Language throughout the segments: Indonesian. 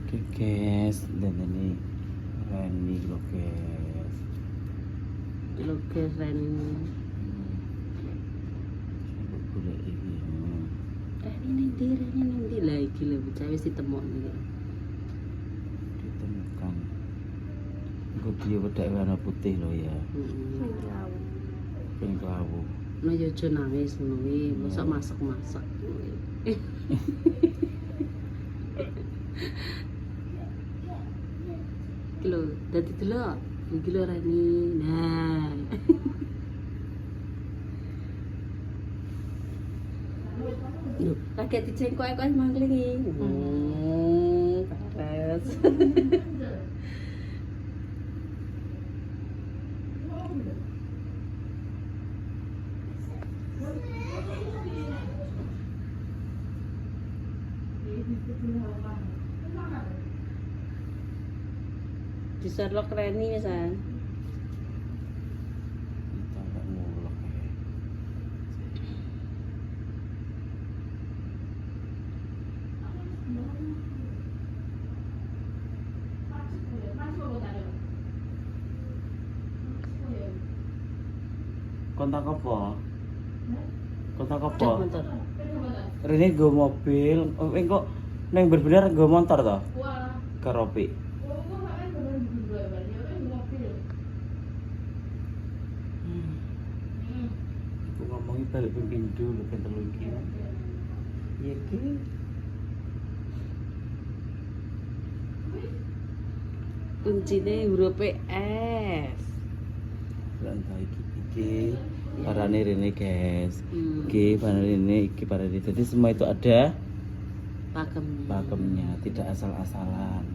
Oke guys, dan ini Rani lo guys. Lo keren. Gula ini. Rani nanti lagi lah bocah wis ditemokne. Ditemukan. Gue dia bedak warna putih lo ya. Pink lawu. No yo aja nangis ngono kuwi, mosok masak-masak. Kilo, dadi delok. Iki lho Rani. Nah. Lho, kaget dicengkok-engkok mangklingi. Pares. Di Sherlock Rani misan. Kita nggak ngulek ya. Kontak apa? Kontak apa? Cek motor. Rene gue mobil, kok neng berbeda gue motor toh? Ke Ropi. Aku ngomongin balik pimpin dulu kan telu iki. Iya ki. Kuncine huruf S. Lantai iki parane rene guys. Iki parane rene, iki parane. Jadi semua itu ada pakemnya, tidak asal-asalan.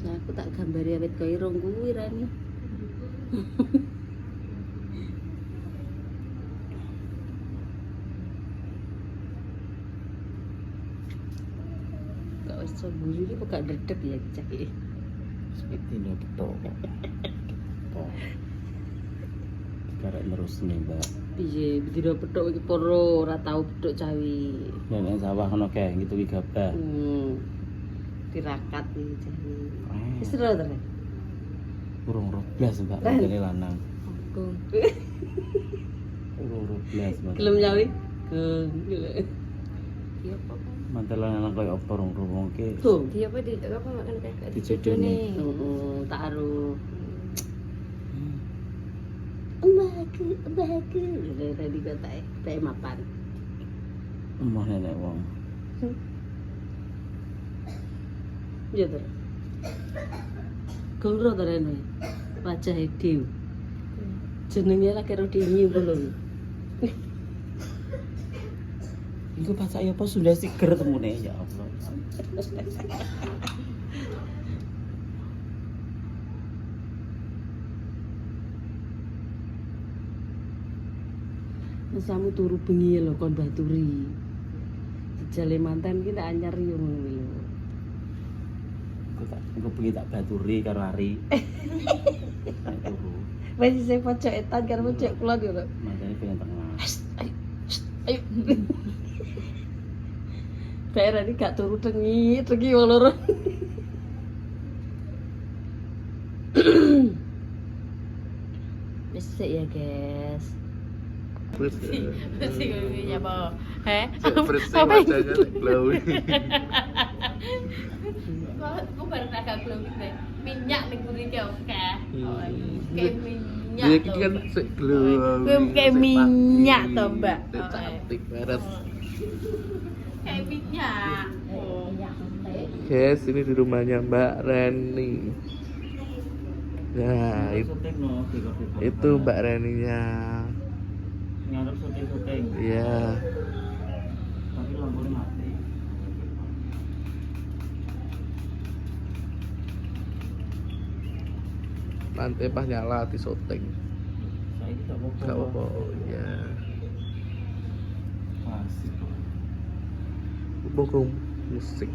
Nah, aku tak gambari awet kaya irung kuwi Rani. Kok wis semburu iki kok gak ndredeg ya cah iki. Seperti ini betul. Karek terus nih mbak. Piye bidira petuk iki poro ora tau petuk cawi. Dan sawah ono kayak gitu iki gabah. Tirakat iki cawi. Wis ora to. Urung 12 mbak, jane lanang. Aku. Urung 12 mbak. Gelem nyawi? Gelem. Iya apa? Mantel lanang koyo apa rong ke. Tuh, Dia apa di apa makan kayak Dijodohne. tak aru. Mbahku. Tadi kata teh mapan. Emah nenek wong. Ya to. Goro to rene. Wajah Dew. Jenenge lagi karo dinyi lho. Iku pas saya apa sudah siger temune ya Allah. Mesamu turu bengi lho kon baturi. Jejale mantan ki tak anyar yo ngono lho. Aku pergi tak baturi karo Ari. Turu. Wis sing pojok etan karo pojok kulon yo lho. Mantene pengen tengah. Ayo. Daerah ini gak turu tengi wong loro. Wis sik ya, guys. Bersih ya po. Heh. Bersih wajahnya glowing. Kok baru agak glowing deh. Minyak ning guri ki oke. Kayak minyak. Dia kan glowing. Kayak minyak to, Mbak. Cantik banget. Kayak minyak. Guys, ini di rumahnya Mbak Reni. Nah, itu Mbak Reninya. Ngarep syuting. Iya. Tapi lampunya mati. Lantai pas nyala di syuting. Saiki gak apa-apa. Gak apa-apa. Ya. Masih. Buku musik.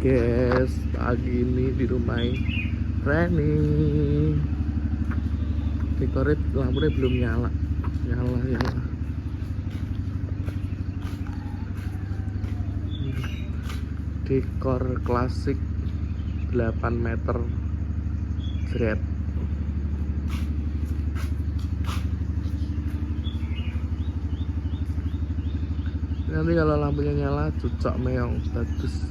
Guys. guys, pagi ini di rumah Reni. Dekornya lampunya belum nyala. Nyala. Dekor klasik 8 meter jret. Nanti kalau lampunya nyala cucok meong bagus.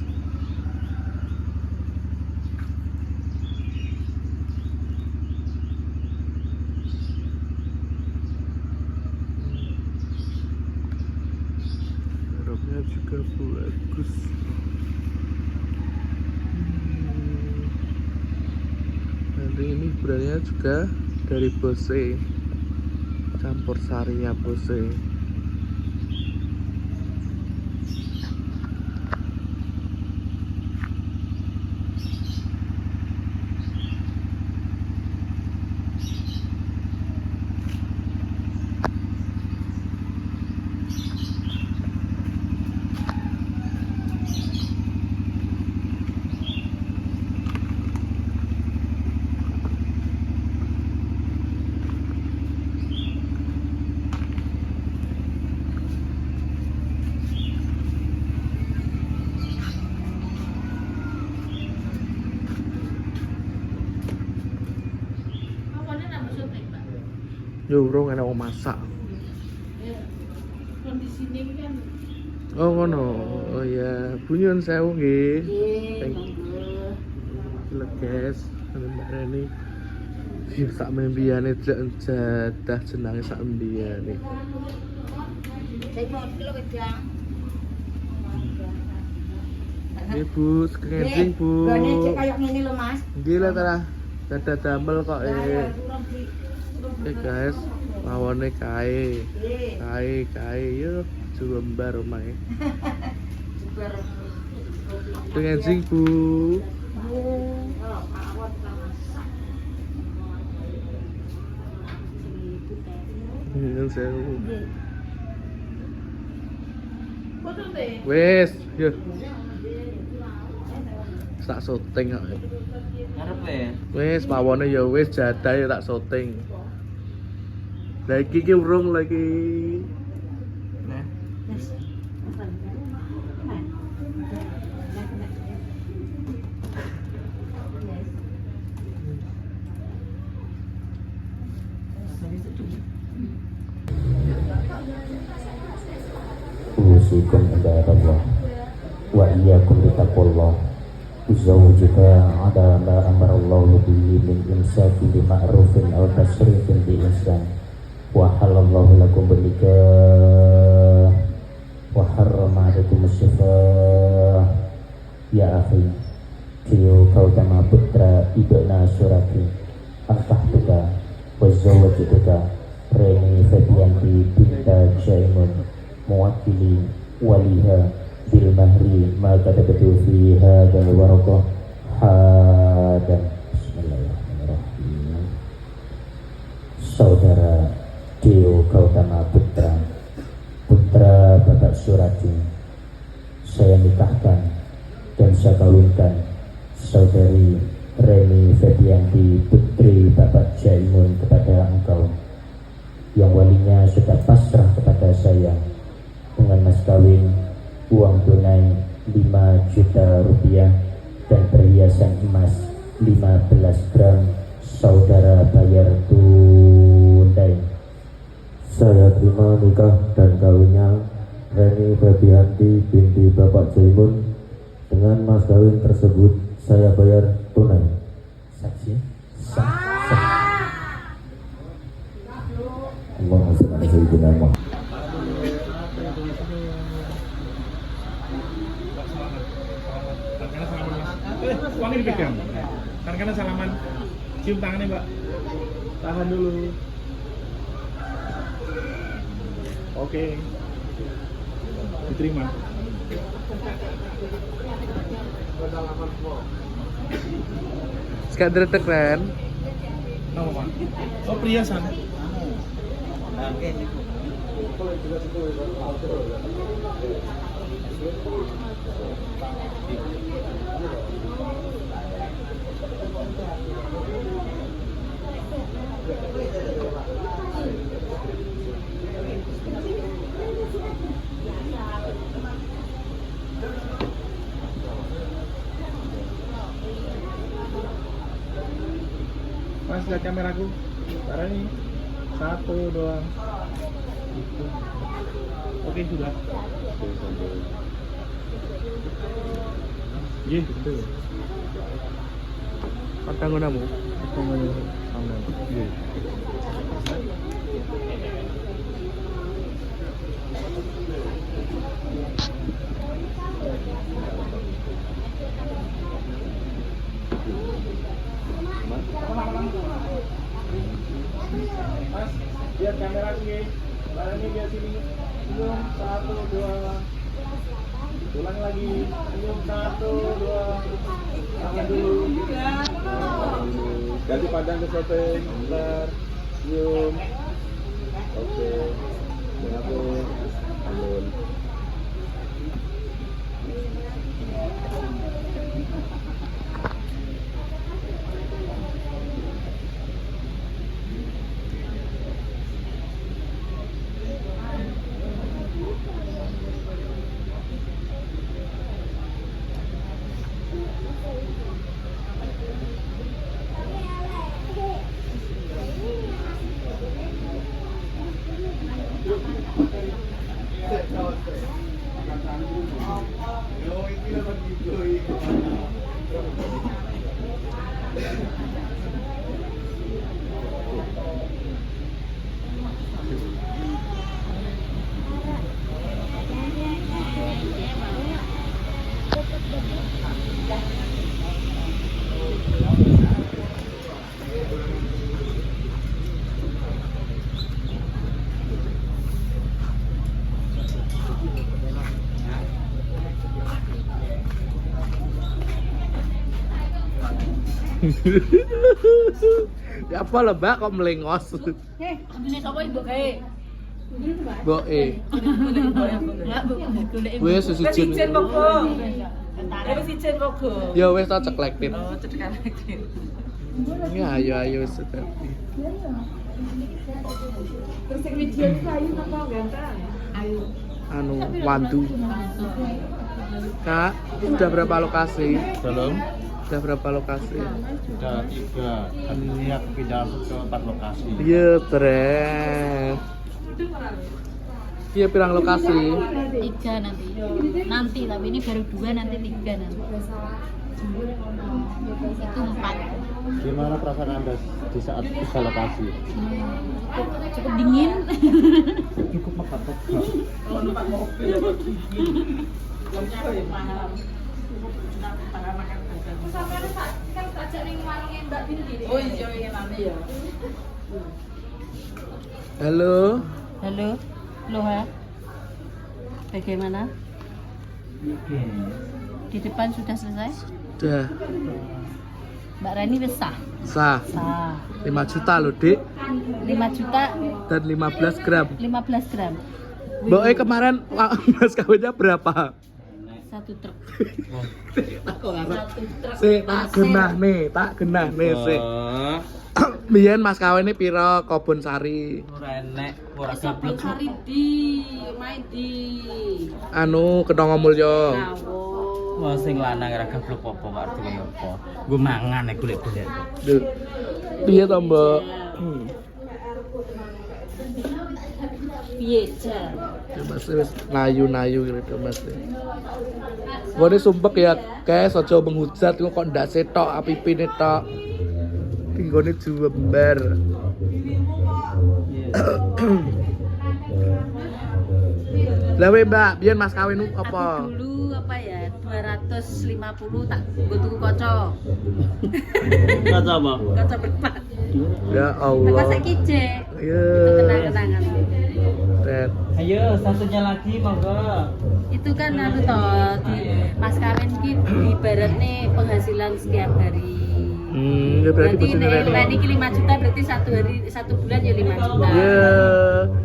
Garapnya juga bagus. Nanti ini brandnya juga dari Bose, campur sarinya Bose. Pokoknya nambah syuting, Pak. Yo urung enak wong masak. Ya. Kondisi ini kan Oh ngono. Oh ya, bunyian sewu nggih. nggih, Gila guys, Mbak Reni. Sing sak mbiyane jadah jenenge sak mbiyane. saya mau kilo wedang. Ibu, skenging Bu. Gane cek kayak ngene lho, Mas. Nggih lah ta. Dadah damel kok guys, mawone kae. Kae yo jembar omahe. Skenging Bu. Bunyian sewu. Foto deh. Wes, yo. Tak syuting kok. Ngarepe. Wis mawone ya wis jadah ya tak syuting. Lah iki urung lagi. Nah. Usikum ibadallah wa iyyakum bittaqwallah. Uzawjuka ala ma amarallahu bihi min imsaki bi ma'rufin aw tasrifin bi ihsan wa halallahu lakum binikah wa harrama alaikum asyifah. Ya akhi, Tio Gautama putra ibna Surati Antahtuka wa zawjuka Reni Febianti binta Jaimun mewakili waliha bil mahri ma kadabatu fi hadzal waraqah hadan. Bismillahirrahmanirrahim. Saudara Tio Gautama putra Bapak Surati, saya nikahkan dan saya kawinkan saudari Reni Febianti putri Bapak Jaimun kepada engkau, yang walinya sudah pasrah kepada saya dengan mas kawin, uang tunai 5 juta rupiah dan perhiasan emas 15 gram. Saudara bayar tunai. Saya terima nikah dan kawinnya Reni Febianti binti Bapak Jaimun. Dengan mas kawin tersebut saya bayar tunai. Saksi. Allahumma shalli ala sayyidina Muhammad. Uangnya dipegang. Karena salaman. Cium tangannya, Mbak. Tahan dulu. Oke. Diterima. Sekarang deretek Ren. Apa, Pak? Oh, perhiasan. Oke. Mas, lihat kameraku. Taruh ini. 1, 2. Oke, sudah. Iya, betul. Patang ngono. Sama. Iya. Mas, lihat kamera sini. Taruh ini lihat sini. Senyum 1, 2. Ulang lagi. Senyum 1, 2. Tangan dulu. Ganti pandang ke syuting. Bentar. Senyum. Oke. Oke. Alun. Ya apa lah mbak kok melengos? Ini sapa ibu kae? Mbok wes sesijin. Ya wes tak ceklektin. Oh, cedekan lagi. Ya ayo seperti. Terus yang video kayu apa ganteng? Ayo. Anu wandu. Kak, sudah berapa lokasi? Belum. Sudah berapa lokasi? Sudah 3. Kan niat pindah ke 4 lokasi. Iya, keren. Iya, pirang lokasi? 3 nanti. Nanti tapi ini baru 2 nanti 3 nanti. Itu 4. Gimana perasaan Anda di saat 3 lokasi? Cukup dingin. Cukup mekat-mekat. Oh iya nanti ya. Halo. Halo. Loha. Bagaimana? Di depan sudah selesai? Sudah. Mbak Rani besar. Sah. Sah. 5 juta loh, Dik. 5 juta Dan 15 gram. 15 gram. Mbak kemarin mas kawinnya berapa? 1 truk. Tak genah nih, sik. Biyen mas kawinnya piro Kobon Sari? Ora enek, ora Sabun gablek. sari di main di Anu Kedongo Mulyo. Nawo. Wah sing lanang ora gablek apa kok arti kaya apa. Gue mangan nek golek-golek. Duh. Piye to, Mbak? Piye, Jan? Ya Mas wis nayu-nayu gitu Mas. Gone sumpek ya, guys, aja menghujat kok ndak setok apipine tok. Tinggone jember. Lah we Mbak, biyen Mas kawin apa? Dulu apa ya? 250 tak nggo tuku kaca. Kaca apa? Kaca berpat. Ya Apa Allah. saiki jek? Ya. Kenang-kenangan. Tet. Ayo, satunya lagi monggo. Itu kan anu toh di mas kawin ki ibaratnya penghasilan setiap hari. Ya berarti Berarti bojone nek Reni. Reni ki 5 juta berarti satu bulan ya 5 juta. Ya,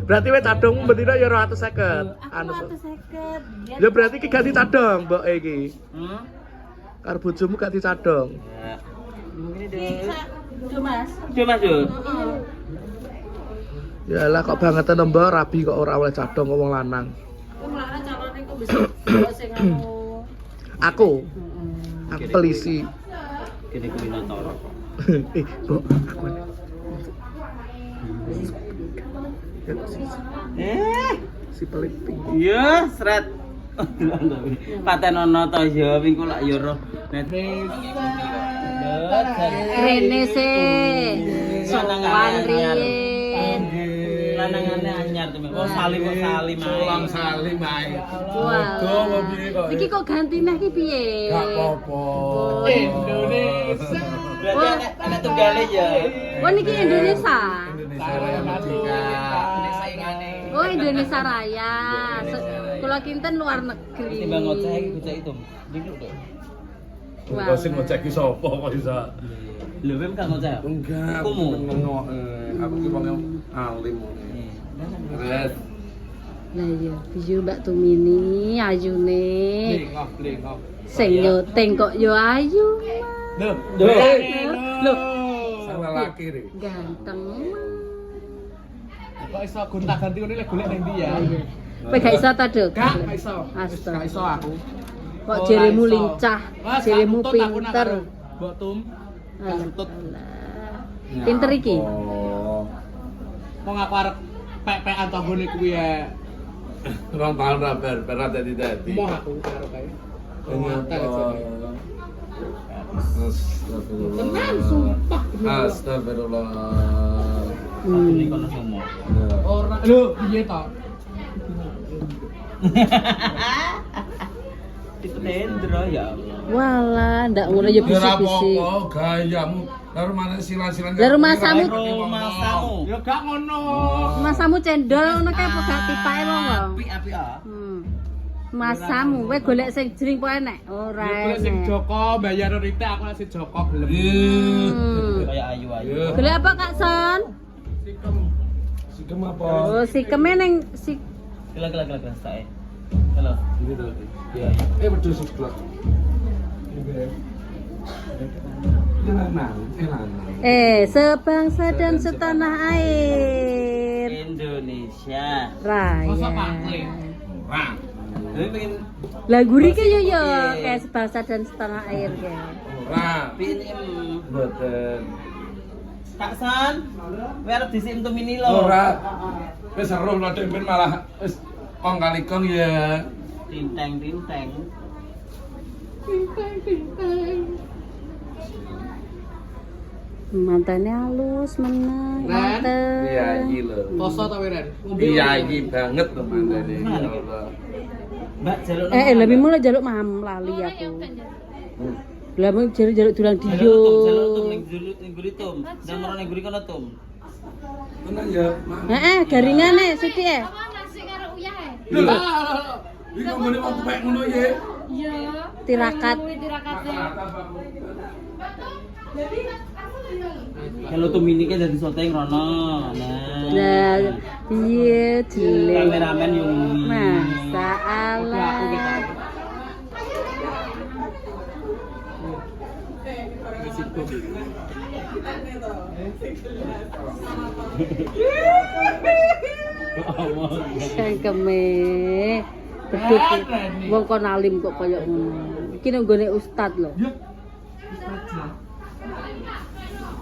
berarti wis cadung bendina ya 250. Aku 150. Ya berarti ki ganti cadong, mbok iki. Hmm? Karo bojomu ganti cadong. Ya. Mungkin deh. Duh Mas. Coba Mas. Ya lah kok bangetan mbok rabi kok ora oleh cadong wong lanang. Kok mlakne calone kok bisa kok sing anu. Aku pelisi. Kene kulinator. Mbok aku nih. Si peliti. Iya, sret. Patenono to ya minggu lak ya roh. Rene se. Sowan riyen. Lanangane anyar to. Oh, salim kok salim ae. Ulang salim ae. Wah. Iki kok ganti neh ki piye? Gak apa-apa. Indonesia. Berarti anak tunggale ya. Oh niki Indonesia. Indonesia Raya Merdeka. Ini saingane. Oh Indonesia Raya. Kula kinten luar negeri. Timbang ngoceh iki gocek itu. Dikit kok. Wah. Kok sing ngeceki sapa kok bisa? Lho, wem gak ngoceh. Enggak. Kumu. Aku ki wong alim. Res. Lah iya, piye Mbak Tumini ayune. Blengok. Sing nyuting kok yo ayu. Loh, Loh, sama laki ri. ganteng. Kok iso gonta-ganti ngene lek golek ning ndi ya? Kowe gak iso ta, Duk? Gak iso. Astaga. Gak iso aku. Kok jeremu lincah, jeremu pinter. Mbok Tum. Alah. Pinter iki. Wong aku arep pek-pekan tanggone kuwi ya. Rong tahun ra ber dadi. Moh aku karo kae. Astagfirullah. Astagfirullah. Aku ning kono semua. Ora lho piye to? Ditendro ya Allah. Walah, ndak ngono ya bisik-bisik. gayamu. Lalu mana silang-silang. Lah rumah samu, Rumah samu. Ya gak ngono. masamu cendol ngono kae apa gak tipake wong. Api ah. Masamu kowe golek sing jring po enek. Ora Golek sing enek. Joko bayar Rita aku lek sing Joko gelem. Kayak ayu-ayu. Golek apa Kak Son? Sikem apa? Oh, sikeme ning si Kila sae. Halo. Ini to. Iya. Wedhus seblak. sebangsa dan setanah air. Indonesia. Raya. Ora. Tapi pengen Lagu iki yo yo kayak sebangsa dan setanah air kayak. Ora. pinjem Mboten. Kak San. Kowe arep disim Tumini lho. Ora. Wis seru lho Dek, malah wis kong kali kong ya. Tinteng. Mantannya halus menang. Mantan. Piyayi lho. Poso ta Ren? Piyayi banget lho mandane. Ya Allah. Mbak jaluk Lebih mulai jaluk mam lali aku. Lah mau jaluk dulang jaluk diyo. tum ning guri tum. Dan merono ning guri kono tum. Tenang ya. Garingane sithik e. nasi karo uyah e. Lho. Iki ngene wong pek ngono ya. Iya. Tirakat. Tirakate. Kalau Tumini kan dari soteng rono. Nah. Lah piye jelek. Kameramen yo ngumi. Masa Allah. Cangkeme. Beduk. Wong kon alim kok koyo ngono. Iki nang gone ustad lho.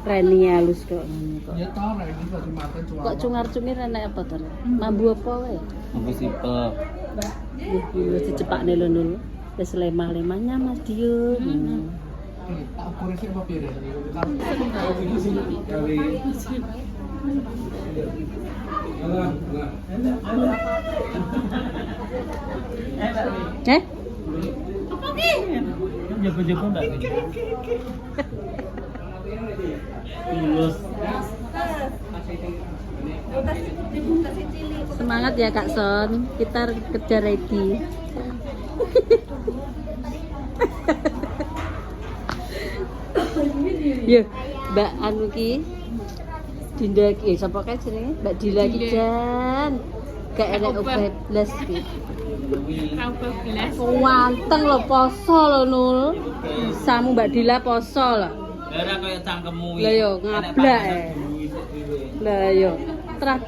Reni halus kok ngono kok. Ya ta nek iki dadi maten cuma. Kok cungar-cungir enak apa to? Mambu apa wae? Aku simpel. Wis dicepakne lho Nul. Wis lemah-lemahnya Mas Dio. Tak ukur sik apa piye. Jago-jago enggak? Tulus. Semangat ya Kak Son, kita kerja ready. Ya, Mbak anu ki Dinda ki sapa kae jenenge? Mbak Dila ki jan. Gak enak bebas ki. Kau belas. Wanteng lho poso lho Nul. Samu Mbak Dila poso lho. Ora kaya cangkemmu Lah yo ngablak. Lah yo. Terus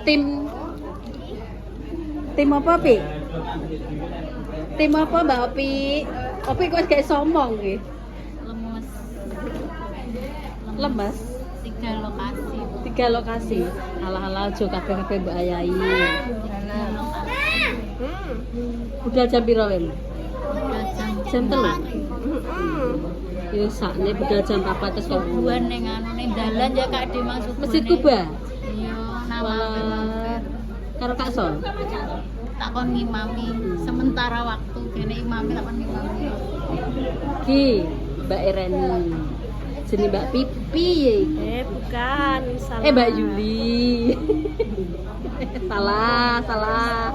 tim apa, Pi? Tim apa, Mbak Opi? Opi kok wis gak sombong ki. Lemes. Lemes. 3 lokasi. 3 lokasi. Alah-alah aja kabeh-kabeh mbok ayahi. Udah jam piro, Wem? Jam 3. Ya sakne budal jam 4 terus kok Kubuan ning anu ning dalan ya Kak Ade masuk. Masjid Kuba. Iya, nama Wah. Karo Kak Sol. takon ngimami sementara waktu kene imami takon ngimami. Ki, Mbak Ireni. Jenenge Mbak Pipi. Bukan, salah. Mbak Yuli. salah.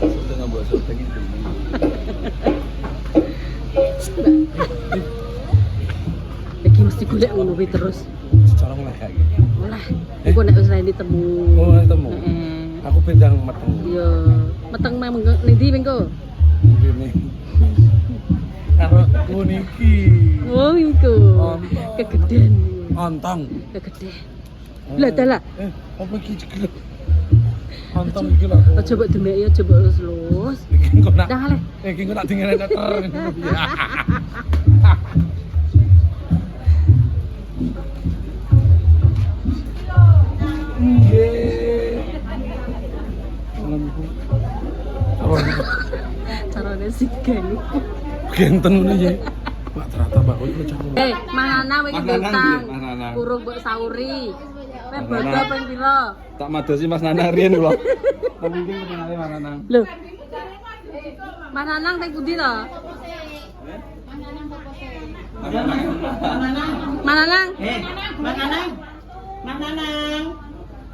Setengah buat syuting itu. Lagi mesti golek ngono kuwi terus. Corong lah kayak gitu. Olah, engko nek wis ra ditemu. Oh, ketemu. Aku bendang meteng. Iya, meteng memang ning ndi mengko? Ngene. Karo niki. Oh, iku. Kegeden. Ontong. Kegeden. Lah dalah. Apa iki jeglek? Ontong iki lho. Aja mbok demeki aja mbok lus-lus. Iki kok nak. Dah leh. Iki kok tak dingene ter. Carane sigang. Genten ngono ya. Pak ternyata Mbak Uli cakep. Manana wis Mas Nanang bintang. piye, Mas Nanang? Urung mbok sauri. Kowe Mas bodo Nanang. ping pira? Tak madosi Mas Nanang riyen kula. Tak mungkin kenale Mas Nanang. Lho. Mas Nanang teng pundi to? Mas Nanang.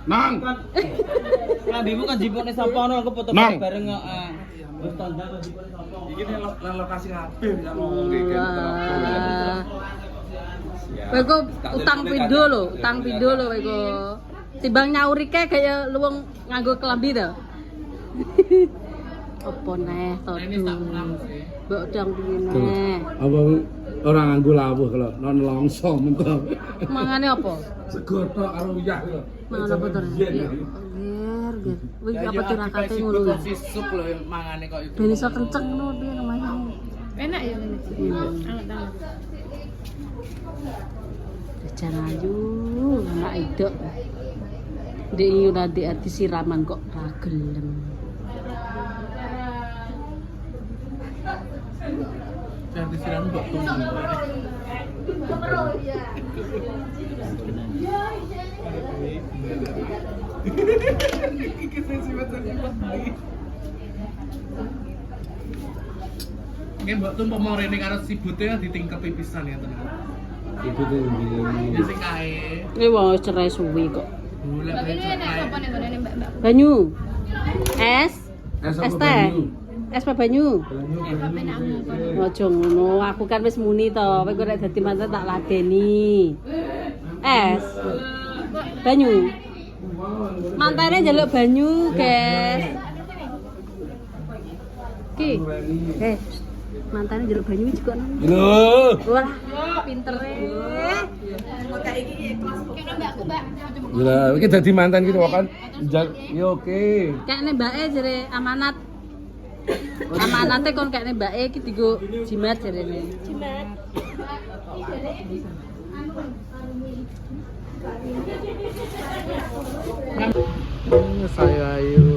Nang. Lambimu kan jipone sapa ono aku foto Nang. bareng wis tanda kok jipone sapa. Iki Lokasi kabeh bisa ngomong Wah. Kowe kok utang video lho, utang video lho kowe kok. Timbang nyauri kae kaya luwung nganggo kelambi to. Apa neh to? Mbok dang piye neh. Apa orang nganggo lawuh kalau non longso mentok. Mangane apa? Sego tok karo uyah lho. Mangan apa to? Ger. Wih apa tirakate ngono kuwi. Sup lho mangane kok iku. Ben iso kenceng ngono piye namanya. Enak ya ini. Anget-anget. Jajan ayu, anak idok. Ndek iyo nanti ati siraman kok ra gelem. Jangan disiram kok tunggu. Oke, mbok tumpuk mau rene karo sibute ditingkepi pisan ya tenan. Ibu tuh Ya sing kae. Ini wong cerai suwi kok. Golek Mbak ini enak kae. apa nih ngene Mbak? Banyu. Es. Es Es apa teh. banyu? Es apa banyu? Apa penakmu? Ojo ngono, aku kan wis muni to, kowe kok nek dadi mantan tak ladeni. Es. Banyu. Mantane njaluk banyu, guys. Ki. Mantane njaluk banyu juga nang. Lho. Wah, pintere. Kene Mbakku, Mbak. Lah, iki dadi mantan gitu kan. Ya oke. Kayaknya mbake jare amanat. Amanate kon kayaknya mbake iki digo jimat jarene. Jimat. Saya ayu.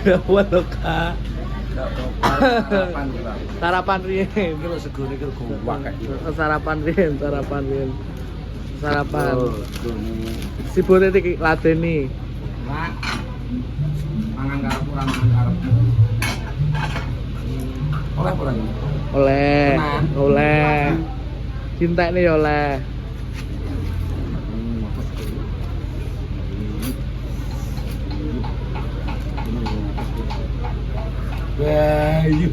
Gawat lho, Kak. Sarapan riyen. Iki lho segone iki gombak kayak Sarapan riyen. Sarapan. segone. Sibute iki ladeni. Mak. Mangan karo ora mangan karo. Oleh apa lagi? Oleh. Cintekne ya oleh. Bayu.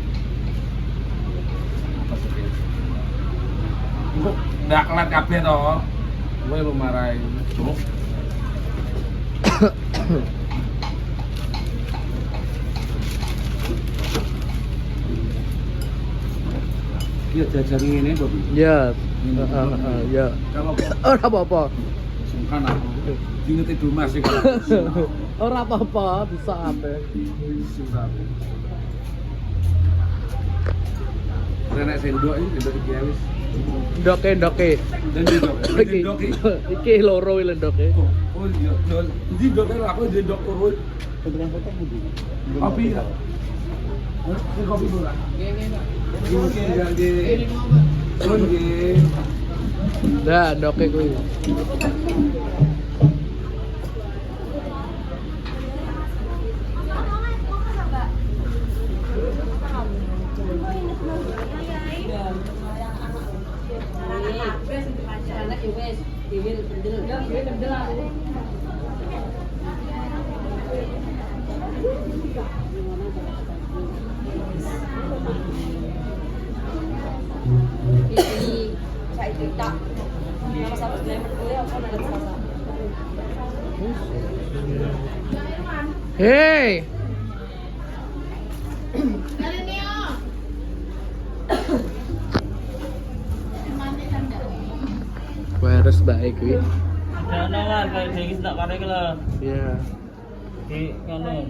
Kok ndak kelat kabeh to? Kowe lu marahi. Cuk. Iya jajan ngene kok. Ya. Ya. Ora apa-apa. Sungkan aku. Diingeti Dumas iki. Ora apa-apa, bisa ape. Renek sendok iki wis. Ndoke. Dan sendok iki. Iki loro iki ndoke. Oh iya, ndi ndoke aku ndok urut. Kopi ya. Kopi bola. Dah, ndoke kuwi. Hei. Harus baik kuwi. Jangan lah, kayak gini tak kare iki lho. Iya. Di ngono.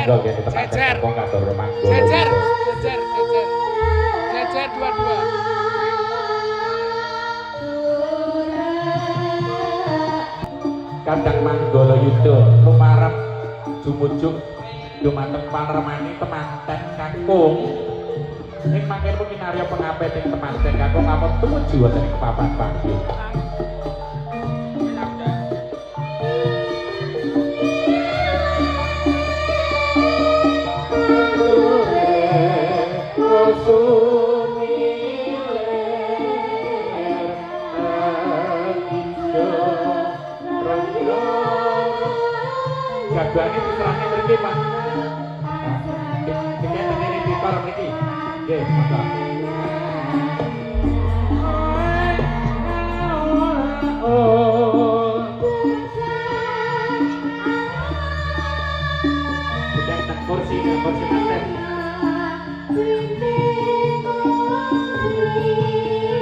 Jejer dua-dua. Kadang manggala yuda lumarep jumujuk dumateng panemani temanten kakung ing mangken kinarya pengapit ing temanten kakung ampun tumuju wonten ing papan panggih. Jadwalnya diserahnya mriki Pak. Tiket ini di para mriki. Nggih, monggo. Kita kursi manten.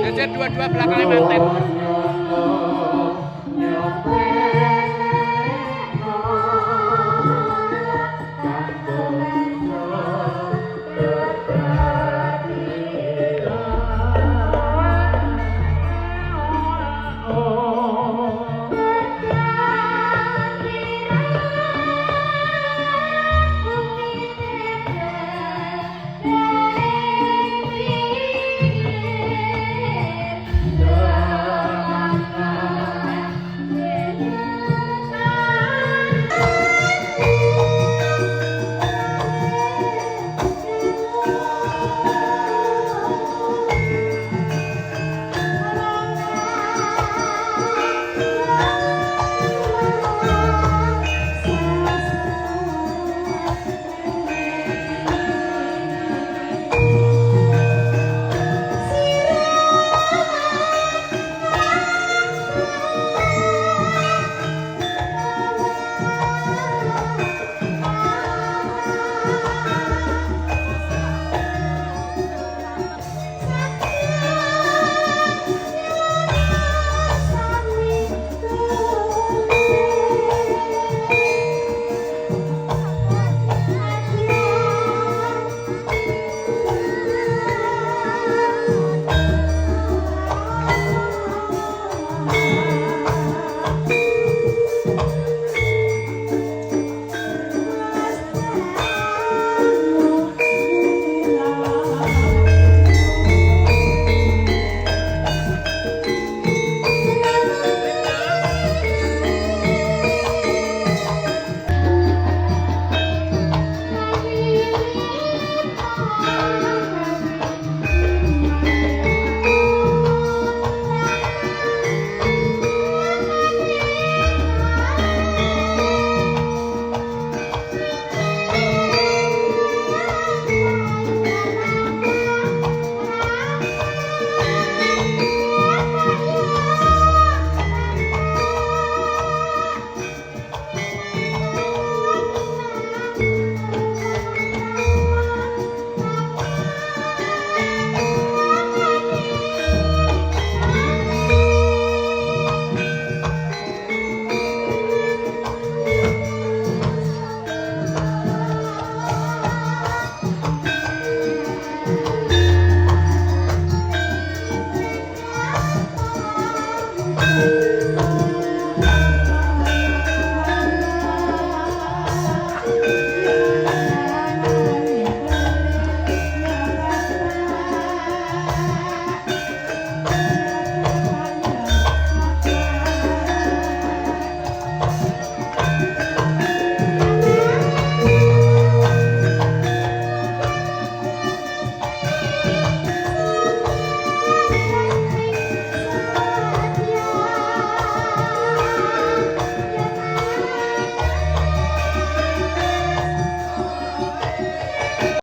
Jejer dua-dua belakangnya manten.